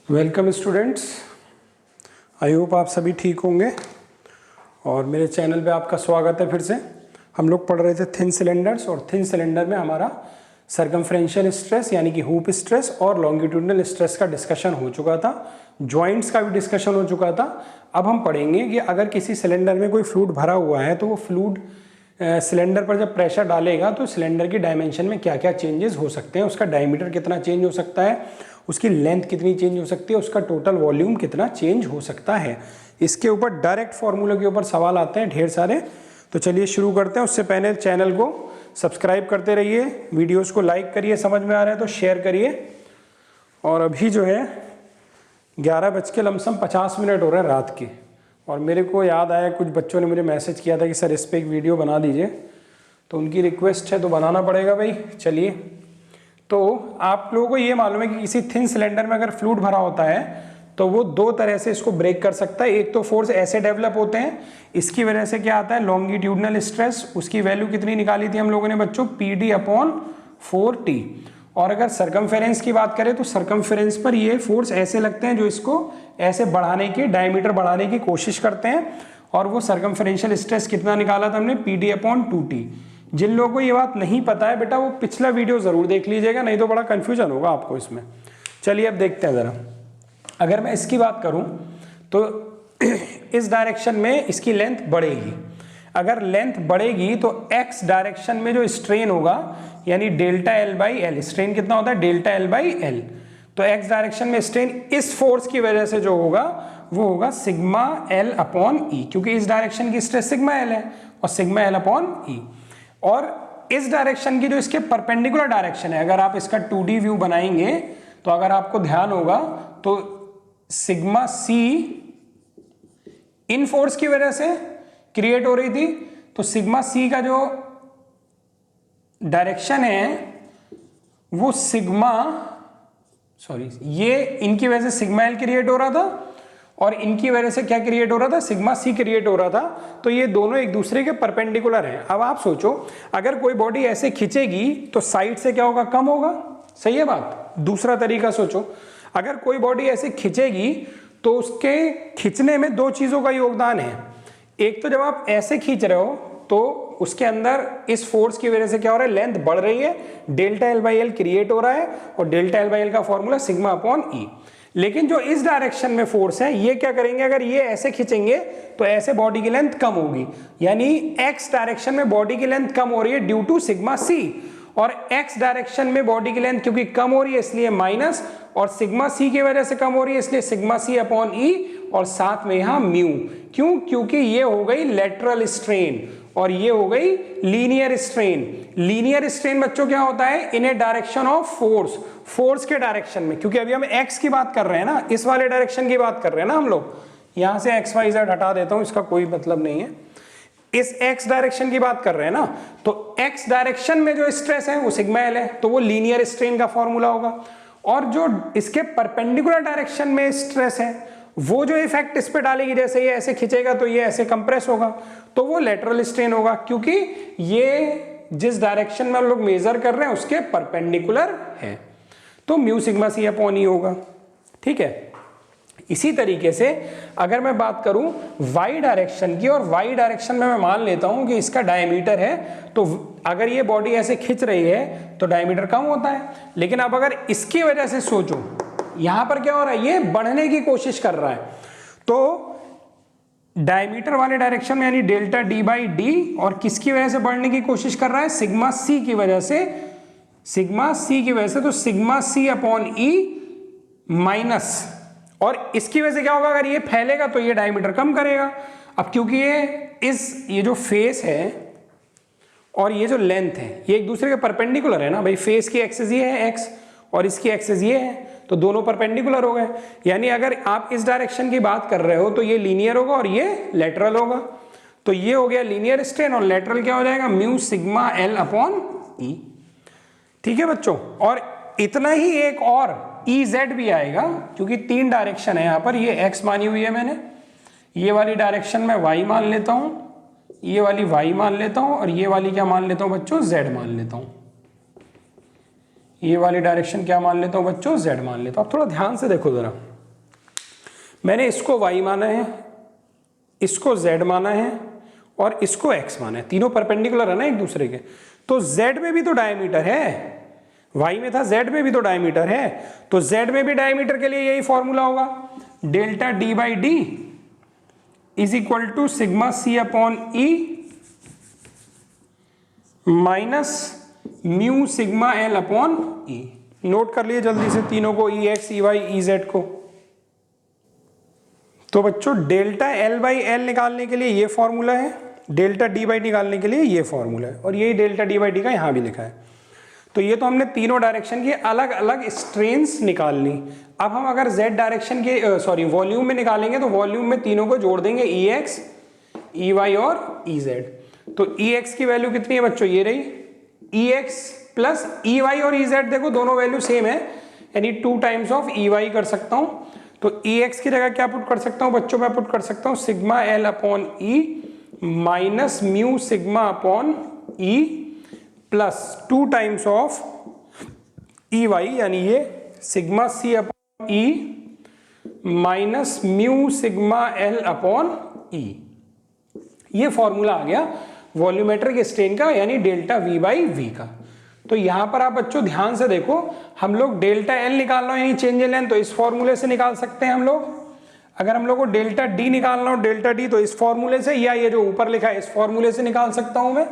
Welcome students, I hope आप सभी ठीक होंगे और मेरे चैनल पे आपका स्वागत है। फिर से हम लोग पढ़ रहे थे थिन सिलेंडर्स और थिन सिलेंडर में हमारा सर्कमफ्रेंशियल स्ट्रेस यानी कि हुप स्ट्रेस और लॉन्गिट्यूडनल स्ट्रेस का डिस्कशन हो चुका था, जॉइंट्स का भी डिस्कशन हो चुका था। अब हम पढ़ेंगे कि अगर किसी सिलेंडर में कोई फ्लूइड भरा हुआ है तो वो फ्लूइड सिलेंडर पर जब प्रेशर डालेगा तो सिलेंडर की डायमेंशन में क्या क्या चेंजेस हो सकते हैं, उसका डायमीटर कितना चेंज हो सकता है, उसकी लेंथ कितनी चेंज हो सकती है, उसका टोटल वॉल्यूम कितना चेंज हो सकता है। इसके ऊपर डायरेक्ट फॉर्मूला के ऊपर सवाल आते हैं ढेर सारे। तो चलिए शुरू करते हैं। उससे पहले चैनल को सब्सक्राइब करते रहिए, वीडियोस को लाइक करिए, समझ में आ रहा है तो शेयर करिए। और अभी जो है 11 बज के लमसम 50 मिनट हो रहे हैं रात के, और मेरे को याद आया कुछ बच्चों ने मुझे मैसेज किया था कि सर इस पर एक वीडियो बना दीजिए, तो उनकी रिक्वेस्ट है तो बनाना पड़ेगा भाई। चलिए, तो आप लोगों को ये मालूम है कि किसी थिन सिलेंडर में अगर फ्लूइड भरा होता है तो वो दो तरह से इसको ब्रेक कर सकता है। एक तो फोर्स ऐसे डेवलप होते हैं, इसकी वजह से क्या आता है लॉन्गिट्यूडनल स्ट्रेस, उसकी वैल्यू कितनी निकाली थी हम लोगों ने बच्चों, PD/4T। और अगर सरकमफेरेंस की बात करें तो सरकमफेरेंस पर ये फोर्स ऐसे लगते हैं जो इसको ऐसे बढ़ाने की, डायमीटर बढ़ाने की कोशिश करते हैं, और वो सरकमफेरेंशियल स्ट्रेस कितना निकाला था हमने, PD/2T। जिन लोगों को ये बात नहीं पता है बेटा वो पिछला वीडियो जरूर देख लीजिएगा, नहीं तो बड़ा कंफ्यूजन होगा आपको इसमें। चलिए अब देखते हैं जरा। अगर मैं इसकी बात करूं तो इस डायरेक्शन में इसकी लेंथ बढ़ेगी। अगर लेंथ बढ़ेगी तो x डायरेक्शन में जो स्ट्रेन होगा यानी ΔL/L, स्ट्रेन कितना होता है ΔL/L, तो x डायरेक्शन में स्ट्रेन इस फोर्स की वजह से जो होगा वो होगा σL/E, क्योंकि इस डायरेक्शन की स्ट्रेस σL है और σL/E। और इस डायरेक्शन की जो इसके परपेंडिकुलर डायरेक्शन है, अगर आप इसका 2D व्यू बनाएंगे तो अगर आपको ध्यान होगा तो σC इन फोर्स की वजह से क्रिएट हो रही थी, तो σC का जो डायरेक्शन है वो ये इनकी वजह से σL क्रिएट हो रहा था और इनकी वजह से क्या क्रिएट हो रहा था, σC क्रिएट हो रहा था। तो ये दोनों एक दूसरे के परपेंडिकुलर हैं। अब आप सोचो अगर कोई बॉडी ऐसे खींचेगी तो साइड से क्या होगा, कम होगा, सही है बात। दूसरा तरीका सोचो, अगर कोई बॉडी ऐसे खींचेगी तो उसके खींचने में दो चीजों का योगदान है। एक तो जब आप ऐसे खींच रहे हो तो उसके अंदर इस फोर्स की वजह से क्या हो रहा है, लेंथ बढ़ रही है, ΔL/L क्रिएट हो रहा है, और ΔL/L का फॉर्मूला σE। लेकिन जो इस डायरेक्शन में फोर्स है ये क्या करेंगे, अगर ये ऐसे खींचेंगे तो ऐसे बॉडी की लेंथ कम होगी, यानी x डायरेक्शन में बॉडी की लेंथ कम हो रही है ड्यू टू σC, और x डायरेक्शन में बॉडी की लेंथ क्योंकि कम हो रही है इसलिए माइनस, और σC की वजह से कम हो रही है इसलिए σC/E, और साथ में यहां म्यू। क्यों, क्योंकि ये हो गई लेटरल स्ट्रेन और ये हो गई लीनियर स्ट्रेन। लीनियर स्ट्रेन बच्चों क्या होता है, इन ए डायरेक्शन ऑफ फोर्स, फोर्स के डायरेक्शन में, क्योंकि अभी हम x की बात कर रहे हैं ना, इस वाले डायरेक्शन की बात कर रहे हैं ना हम लोग। यहां से XYZ हटा देता हूं, इसका कोई मतलब नहीं है, इस x डायरेक्शन की बात कर रहे हैं ना, तो x डायरेक्शन में जो स्ट्रेस है वो σL है, तो वो लीनियर स्ट्रेन का फॉर्मूला होगा। और जो इसके परपेंडिकुलर डायरेक्शन में स्ट्रेस है वो जो इफेक्ट इस पे डालेगी, जैसे ये ऐसे खींचेगा तो ये ऐसे कंप्रेस होगा, तो वो लेटरल स्ट्रेन होगा, क्योंकि ये जिस डायरेक्शन में हम लोग मेजर कर रहे हैं उसके परपेंडिकुलर है, तो म्यू σC/E होगा। ठीक है। इसी तरीके से अगर मैं बात करूं y डायरेक्शन की, और y डायरेक्शन में मैं मान लेता हूं कि इसका डायमीटर है, तो अगर ये बॉडी ऐसे खिंच रही है तो डायमीटर कम होता है। लेकिन अब अगर इसकी वजह से सोचो, यहां पर क्या हो रहा है, ये बढ़ने की कोशिश कर रहा है, तो डायमीटर वाले डायरेक्शन में यानी ΔD/D, और किसकी वजह से बढ़ने की कोशिश कर रहा है, σC की वजह से, σC की वजह से, तो σC/E माइनस, और इसकी वजह से क्या होगा, अगर ये फैलेगा तो ये डायमीटर कम करेगा। अब क्योंकि ये जो फेस है और ये जो लेंथ है ये एक दूसरे के परपेंडिकुलर है ना भाई, फेस की एक्सिस ये है x और इसकी एक्सिस ये है, तो दोनों परपेंडिकुलर हो गए। यानी अगर आप इस डायरेक्शन की बात कर रहे हो तो ये लीनियर होगा और ये लेटरल होगा, तो ये हो गया लीनियर स्ट्रेन, और लेटरल क्या हो जाएगा, म्यू σL/E। ठीक है बच्चों, और इतना ही एक और EZ भी आएगा, क्योंकि तीन डायरेक्शन है यहाँ पर, ये x मानी हुई है मैंने, ये वाली डायरेक्शन में y मान लेता हूं, ये वाली y मान लेता हूं, और ये वाली क्या मान लेता हूं बच्चों, z मान लेता हूं। ये वाली डायरेक्शन क्या मान लेता हूं बच्चों, z मान लेता हूं। अब थोड़ा ध्यान से देखो जरा, मैंने इसको y माना है, इसको z माना है और इसको x माना है, तीनों परपेंडिकुलर है ना एक दूसरे के, तो z में भी तो डायमीटर है, y में था z में भी तो डायमीटर है, तो z में भी डायमीटर के लिए यही फॉर्मूला होगा, delta d by D is equal to sigma c upon E minus mu sigma l upon E. Note कर लिए जल्दी से तीनों को, E X, E Y, E Z को। तो बच्चों डेल्टा एल बाई एल निकालने के लिए ये फॉर्मूला है, डेल्टा डी बाई निकालने के लिए ये फॉर्मूला है, और यही डेल्टा डी बाई डी का यहां भी लिखा है। तो ये तो हमने तीनों डायरेक्शन की अलग अलग स्ट्रेन्स निकाल ली। अब हम अगर z डायरेक्शन के वॉल्यूम में निकालेंगे तो वॉल्यूम में तीनों को जोड़ देंगे, ई एक्स, ई वाई और ई जेड। तो ई एक्स की वैल्यू कितनी है बच्चों, ये रही, ई एक्स प्लस ई वाई और ई जेड, देखो दोनों वैल्यू सेम है, यानी 2 टाइम्स ऑफ ई वाई कर सकता हूं। तो ई एक्स की जगह क्या पुट कर सकता हूं बच्चों, मैं पुट कर सकता हूं sigma L upon E minus mu sigma upon E plus 2 times of E Y, यानी ये sigma C upon E minus mu sigma L upon E. ये फॉर्मूला आ गया वॉल्यूमेट्रिक स्ट्रेन का, यानी डेल्टा वी बाई वी का। तो यहां पर आप बच्चों ध्यान से देखो, हम लोग डेल्टा एल निकालना हो यानी चेंज इन लेंथ, तो इस फॉर्मूले से निकाल सकते हैं हम लोग। अगर हम लोग को डेल्टा डी निकालना हो, डेल्टा डी, तो इस फॉर्मूले से, या ये जो ऊपर लिखा है इस फॉर्मूले से निकाल सकता हूं मैं।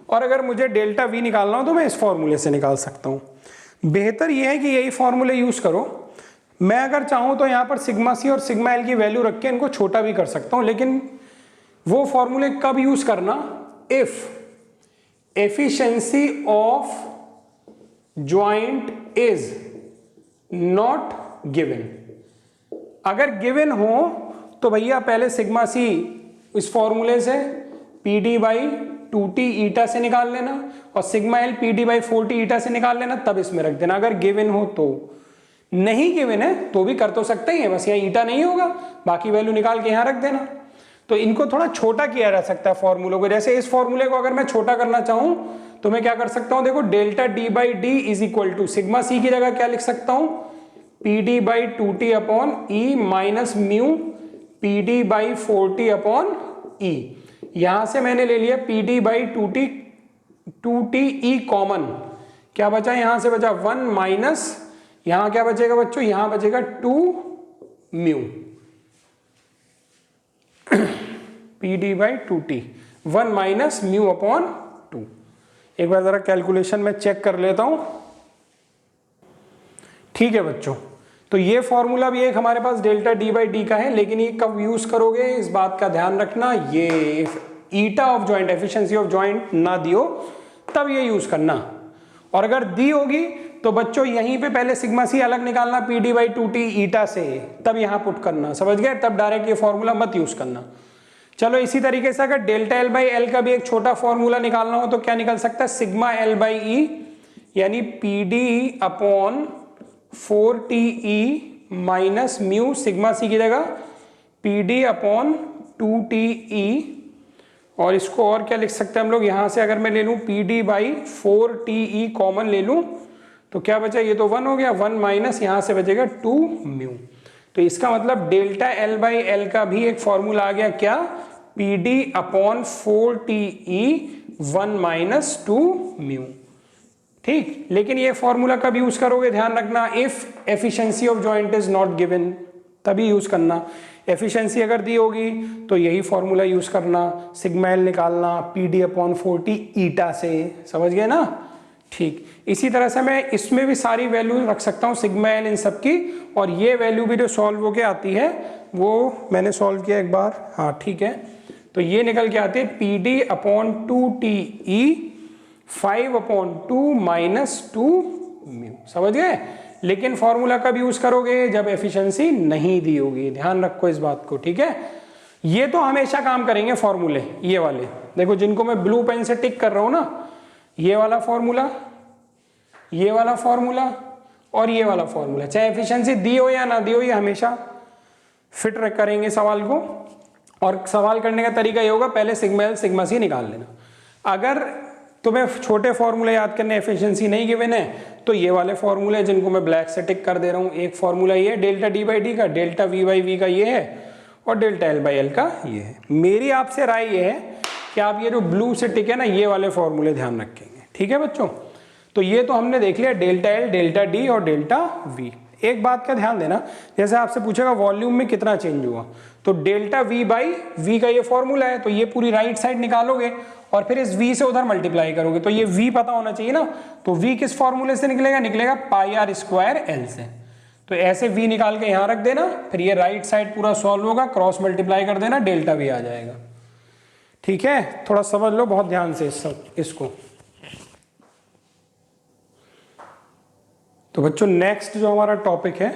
और अगर मुझे डेल्टा वी निकालना हो तो मैं इस फॉर्मूले से निकाल सकता हूं। बेहतर यह है कि यही फॉर्मूले यूज करो। मैं अगर चाहूं तो यहां पर सिग्मा सी और सिग्मा एल की वैल्यू रख के इनको छोटा भी कर सकता हूं, लेकिन वो फॉर्मूले कब यूज करना, if efficiency of joint is not given. अगर गिवन हो तो भैया पहले सिग्मा सी इस फॉर्मूले से पी डी बाई 2t ईटा से निकाल लेना, और sigma L P D by 4t ईटा से निकाल लेना, तब इसमें रख देना अगर गिवन हो तो। नहीं गिवन है तो भी कर तो सकते ही है, बस यहाँ ईटा नहीं होगा, बाकी वैल्यू निकाल के यहां रख देना। तो इनको थोड़ा छोटा किया जा सकता है फॉर्मूलों को। जैसे इस फॉर्मूले को अगर मैं छोटा करना चाहूं तो मैं क्या कर सकता हूं, देखो delta D by D is equal to sigma C की जगह क्या लिख सकता हूं, P D by 2t upon E minus mu P D by 4t upon E. यहां से मैंने ले लिया P D by 2t E common, क्या बचा, यहां से बचा 1 माइनस, यहां क्या बचेगा बच्चों, यहां बचेगा 2 mu P D by 2t, 1 minus mu upon 2। एक बार जरा कैलकुलेशन में चेक कर लेता हूं। ठीक है बच्चों, तो ये फॉर्मूला भी एक हमारे पास डेल्टा डी बाई डी का है, लेकिन ये कब यूज करोगे इस बात का ध्यान रखना, ये eta of joint, efficiency of joint ना दियो तब ये यूज करना, और अगर दी होगी तो बच्चों यहीं पे पहले सिग्मा सी अलग निकालना पी डी बाई 2t ईटा से, तब यहां पुट करना, समझ गए, तब डायरेक्ट ये फॉर्मूला मत यूज करना। चलो इसी तरीके से अगर डेल्टा एल बाई एल का भी एक छोटा फॉर्मूला निकालना हो तो क्या निकल सकता है, सिग्मा एल बाई ई यानी पी डी अपॉन 4t ई माइनस म्यू, सिग्मा सी की जगह पी डी अपॉन 2t ई, और इसको और क्या लिख सकते हैं हम लोग, यहां से अगर मैं ले लूं P D by 4t E common ले लूं तो क्या बचा, ये तो 1 हो गया, 1 माइनस यहां से बचेगा 2 म्यू। तो इसका मतलब डेल्टा एल बाई एल का भी एक फॉर्मूला आ गया, क्या, पी डी अपॉन 4t ई 1 माइनस 2 म्यू। ठीक, लेकिन ये फॉर्मूला कब यूज करोगे, ध्यान रखना, if efficiency of joint is not given, तभी यूज करना। एफिशिएंसी अगर दी होगी तो यही फॉर्मूला यूज करना, सिग्मा एल निकालना पी डी अपॉन 4t ईटा से, समझ गए ना। ठीक, इसी तरह से मैं इसमें भी सारी वैल्यू रख सकता हूँ सिग्मा एल इन सब की, और ये वैल्यू भी जो सॉल्व होके आती है वो मैंने सॉल्व किया एक बार, हाँ ठीक है, तो ये निकल के आती है पी डी अपॉन 2t ई 5 अपॉन 2 माइनस 2 म्यू, समझ गए। लेकिन फॉर्मूला कब यूज करोगे, जब एफिशिएंसी नहीं दी होगी, ध्यान रखो इस बात को, ठीक है। ये तो हमेशा काम करेंगे फॉर्मूले, ये वाले देखो जिनको मैं ब्लू पेन से टिक कर रहा हूं ना, ये वाला फॉर्मूला, ये वाला फॉर्मूला और ये वाला फॉर्मूला, चाहे एफिशिएंसी दी हो या ना दी हो, ये हमेशा फिट करेंगे सवाल को। और सवाल करने का तरीका ये होगा, पहले सिग्मा एल सिग्मा सी निकाल लेना। अगर तो मैं छोटे फॉर्मूले याद करने, एफिशिएंसी नहीं गिवन है तो ये वाले फॉर्मूले जिनको मैं ब्लैक से टिक कर दे रहा हूँ, एक फॉर्मूला ये है डेल्टा डी बाई डी का, डेल्टा वी बाई वी का ये है, और डेल्टा एल बाई एल का ये है। मेरी आपसे राय ये है कि आप ये जो ब्लू से टिक है ना, ये वाले फॉर्मूले ध्यान रखेंगे, ठीक है बच्चों। तो ये तो हमने देख लिया डेल्टा एल, डेल्टा डी और डेल्टा वी। एक बात का ध्यान देना, जैसे आपसे पूछेगा वॉल्यूम में कितना चेंज हुआ, तो डेल्टा वी बाई वी का ये फॉर्मूला है, तो ये पूरी राइट साइड निकालोगे और फिर इस v से उधर मल्टीप्लाई करोगे, तो ये v पता होना चाहिए ना। तो v किस फॉर्मूले से निकलेगा, निकलेगा पाई आर स्क्वायर एल से। तो ऐसे v निकाल के यहां रख देना, फिर ये राइट साइड पूरा सॉल्व होगा, क्रॉस मल्टीप्लाई कर देना, डेल्टा v आ जाएगा। ठीक है, थोड़ा समझ लो बहुत ध्यान से इसको। तो बच्चों नेक्स्ट जो हमारा टॉपिक है